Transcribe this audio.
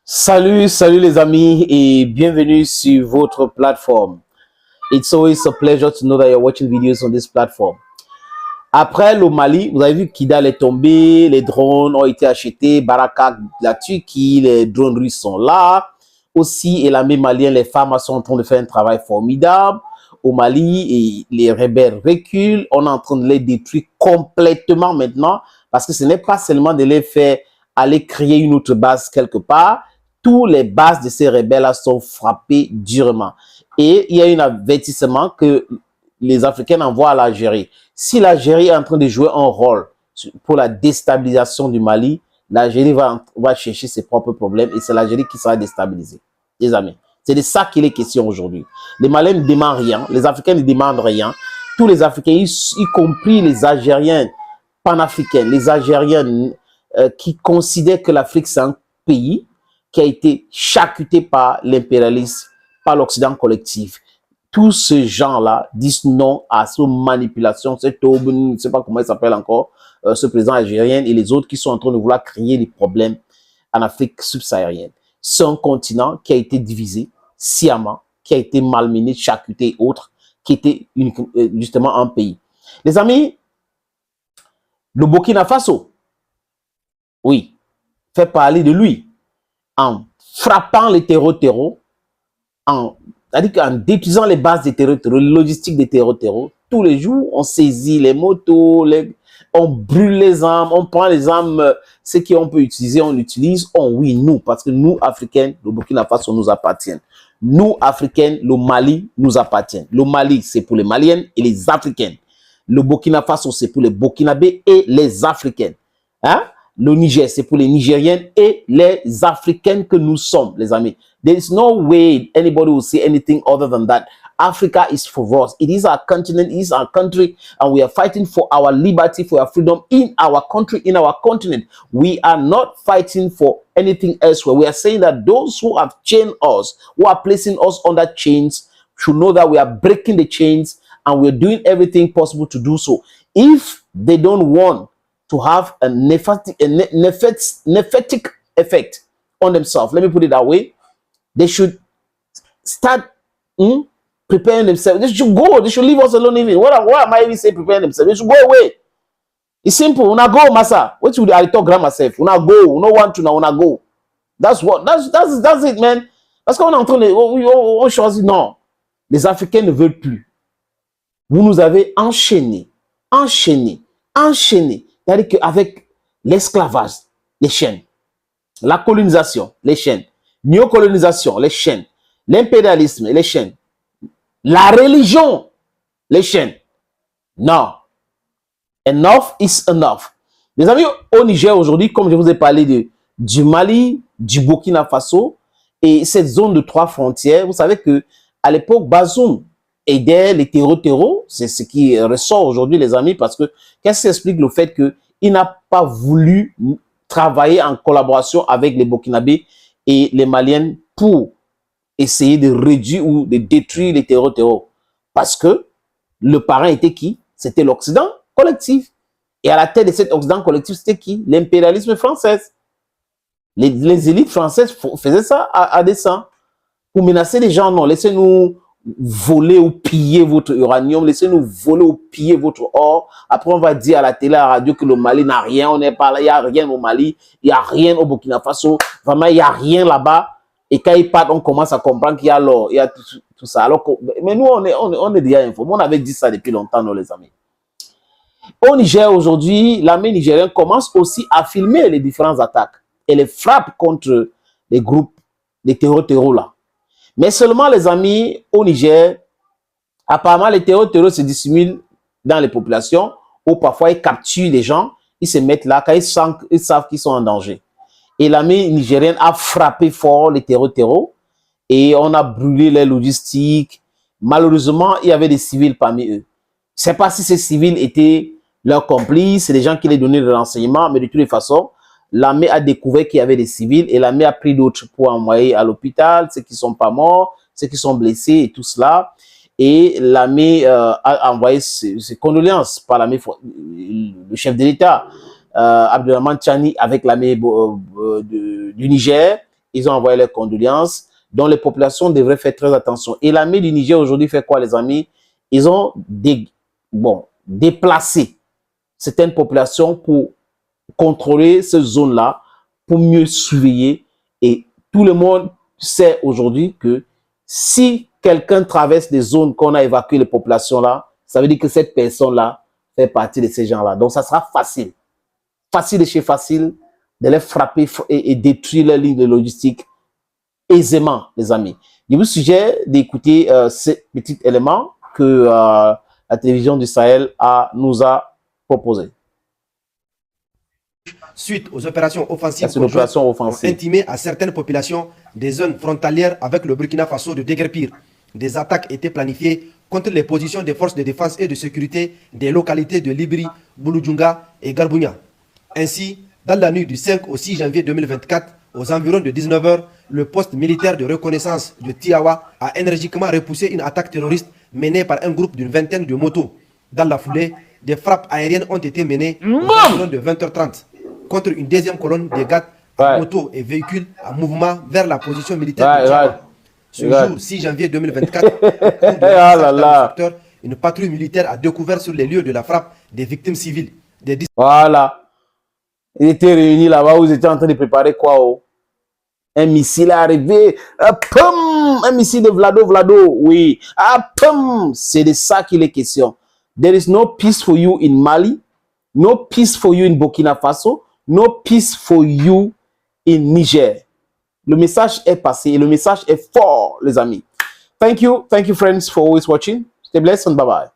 Salut les amis et bienvenue sur votre plateforme. It's always a pleasure to know that you're watching videos on this platform. Après le Mali, vous avez vu Kidal est tombé, les drones ont été achetés, Baraka, la Turquie, les drones russes sont là. Aussi, et l'armée malienne, les femmes sont en train de faire un travail formidable au Mali et les rebelles reculent. On est en train de les détruire complètement maintenant parce que ce n'est pas seulement de les faire aller créer une autre base quelque part. Toutes les bases de ces rebelles-là sont frappées durement. Et il y a un avertissement que les Africains envoient à l'Algérie. Si l'Algérie est en train de jouer un rôle pour la déstabilisation du Mali, l'Algérie va chercher ses propres problèmes et c'est l'Algérie qui sera déstabilisée. Les amis, c'est de ça qu'il est question aujourd'hui. Les Maliens ne demandent rien, les Africains ne demandent rien. Tous les Africains, y compris les Algériens panafricains, les Algériens qui considèrent que l'Afrique c'est un pays qui a été charcuté par l'impérialisme, par l'Occident collectif. Tous ces gens-là disent non à cette manipulation, cette aube, je ne sais pas comment il s'appelle encore, ce président algérien et les autres qui sont en train de vouloir créer des problèmes en Afrique subsaharienne. C'est un continent qui a été divisé sciemment, qui a été malmené, charcuté et autres, qui était justement un pays. Les amis, le Burkina Faso, oui, fait parler de lui en frappant les terreaux, c'est-à-dire qu'en détruisant les bases des terreaux, les logistiques des terreaux, tous les jours, on saisit les motos, on brûle les armes, on prend les armes, ce qu'on peut utiliser, on utilise. Oui, nous, parce que nous, Africains, le Burkina Faso nous appartient. Nous, Africains, le Mali nous appartient. Le Mali, c'est pour les Maliennes et les Africains. Le Burkina Faso, c'est pour les Burkinabés et les Africains. Hein? Le Niger, c'est pour les Nigériennes et les Africaines que nous sommes, les amis. There is no way anybody will say anything other than that. Africa is for us. It is our continent, it is our country, and we are fighting for our liberty, for our freedom in our country, in our continent. We are not fighting for anything elsewhere. We are saying that those who have chained us, who are placing us under chains, should know that we are breaking the chains and we're doing everything possible to do so. If they don't want to have a nephetic effect on themselves, let me put it that way, they should start preparing themselves. They should go. They should leave us alone even. What am I even saying preparing themselves? They should go away. It's simple. Una go, massa. What should I talk grandma myself? Una go. No want to now. Una go. That's it, man. Parce qu'on est en train de... On choisit. Non. Les Africains ne veulent plus. Vous nous avez enchaînés. C'est-à-dire qu'avec l'esclavage, les chaînes. La colonisation, les chaînes. Néocolonisation, les chaînes. L'impérialisme, les chaînes. La religion, les chaînes. Non. Enough is enough. Les amis, au Niger aujourd'hui, comme je vous ai parlé du Mali, du Burkina Faso et cette zone de 3 frontières, vous savez que à l'époque, Bazoum aidait les terreaux. C'est ce qui ressort aujourd'hui, les amis, parce que qu'est-ce qui explique le fait qu'il n'a pas voulu travailler en collaboration avec les Burkinabés et les Maliennes pour essayer de réduire ou de détruire les terreaux. Parce que le parent était qui? C'était l'Occident collectif. Et à la tête de cet Occident collectif, c'était qui? L'impérialisme français. Les élites françaises faisaient ça à dessein. Pour menacer les gens, non, laissez-nous voler ou piller votre uranium, laissez-nous voler ou piller votre or. Après, on va dire à la télé, à la radio que le Mali n'a rien, on n'est pas là, il n'y a rien au Mali, il n'y a rien au Burkina Faso, vraiment, il n'y a rien là-bas. Et quand ils partent, on commence à comprendre qu'il y a l'or, il y a tout ça. Alors que, mais nous, on est déjà informés. On avait dit ça depuis longtemps, nous, les amis. Au Niger, aujourd'hui, l'armée nigérienne commence aussi à filmer les différentes attaques et les frappes contre les groupes, les terreaux là. Mais seulement, les amis, au Niger, apparemment, les terreaux se dissimulent dans les populations ou parfois ils capturent les gens, ils se mettent là quand ils savent qu'ils sont en danger. Et l'armée nigérienne a frappé fort les terreaux et on a brûlé les logistiques. Malheureusement, il y avait des civils parmi eux. Je ne sais pas si ces civils étaient leurs complices, c'est des gens qui les donnaient des renseignements, mais de toutes les façons, l'armée a découvert qu'il y avait des civils et l'armée a pris d'autres pour envoyer à l'hôpital, ceux qui ne sont pas morts, ceux qui sont blessés et tout cela. Et l'armée a envoyé ses condoléances par l'armée, le chef de l'État, Abdelrahman Tchani, avec l'armée du Niger ils ont envoyé leurs condoléances, dont les populations devraient faire très attention. Et l'armée du Niger aujourd'hui fait quoi, les amis? Ils ont déplacé certaines populations pour contrôler ces zones-là, pour mieux surveiller. Et tout le monde sait aujourd'hui que si quelqu'un traverse des zones qu'on a évacuées, les populations-là, ça veut dire que cette personne-là fait partie de ces gens-là. Donc, ça sera facile. Facile de chez facile de les frapper et détruire leur ligne de logistique aisément, les amis. Je vous suggère d'écouter ces petits éléments que la télévision du Sahel nous a proposés. Suite aux opérations offensives ont intimé à certaines populations des zones frontalières avec le Burkina Faso de déguerpir. Des attaques étaient planifiées contre les positions des forces de défense et de sécurité des localités de Libri, Bouloudjounga et Garbounia. Ainsi, dans la nuit du 5 au 6 janvier 2024, aux environs de 19 h, le poste militaire de reconnaissance de Tiawa a énergiquement repoussé une attaque terroriste menée par un groupe d'une vingtaine de motos. Dans la foulée, des frappes aériennes ont été menées aux environs de 20 h 30 contre une deuxième colonne de gardes à motos et véhicules en mouvement vers la position militaire de Tiawa. Ce jour 6 janvier 2024, une patrouille militaire a découvert sur les lieux de la frappe des victimes civiles. Voilà. Ils étaient réunis là-bas où ils étaient en train de préparer quoi? Un missile est arrivé. Un missile de Vlado. Oui. C'est de ça qu'il est question. There is no peace for you in Mali. No peace for you in Burkina Faso. No peace for you in Niger. Le message est passé et le message est fort, les amis. Thank you friends for always watching. Stay blessed and bye bye.